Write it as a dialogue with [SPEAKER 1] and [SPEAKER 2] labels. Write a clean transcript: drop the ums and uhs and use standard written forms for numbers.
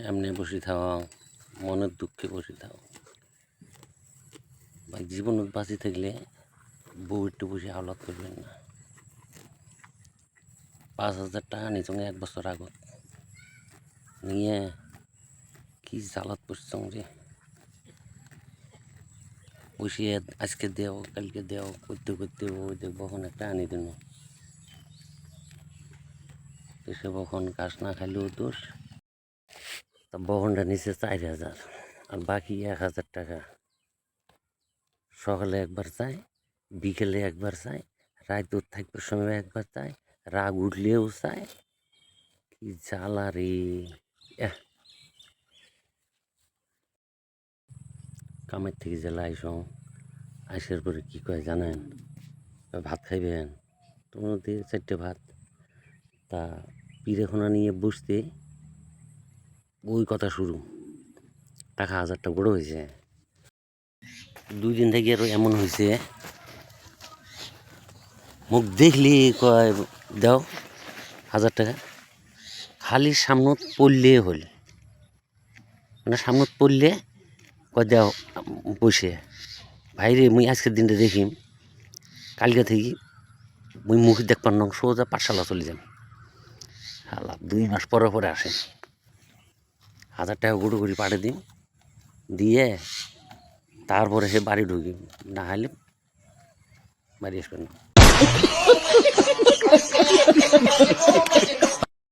[SPEAKER 1] এমনি বসে থাও, মনের দুঃখে বসে থাও। ভাই জীবনত বাঁচি থাকলে বউ একটু বসে আওলাদ করবেন না। 5,000 টাকা নিচং 1 বছর আগত নিয়ে কি জ্বালাত পড়ছং রে। বসিয়ে আজকে দেও কালকে দেও করতে করতে ওই দেখবো এখন একটা আনি দিন। সে বখন কাজ না খাইলেও দোষ। তা বহনটা নিচে 4,000 আর বাকি 1,000 টাকা সকালে একবার চাই, বিকেলে একবার চাই, রাত দূর থাকবার সময় একবার চাই, রাগ উঠলেও চাই। কি জ্বালা রে। কামের থেকে জেলা আইসং, আইসার পরে কি কয় জানেন, ভাত খাইবেন, তোমার দিয়ে 4টে ভাত। তা পিরেখনা নিয়ে বসতে ওই কথা শুরু, টাকা 1,000টা বড় হয়েছে। 2 দিন থেকে আরো এমন হয়েছে, মুখ দেখলি কয় দাও 1,000 টাকা। খালি সামনত পড়লে হল, মানে সামনত পড়লে কয় দাও বসে। ভাইরে মুই আজকের দিনটা দেখিম, কালকে থেকে মুই মুখ দেখবার নং সোজা পাঠশালা চলে যাম। হালা 2 মাস পরে পরে আসেন, 1,000 টাকা গুঁড়ো করে পাঠিয়ে দিন, দিয়ে তারপরে সে বাড়ি ঢুকি, না হলে বাড়ি আসবেন না।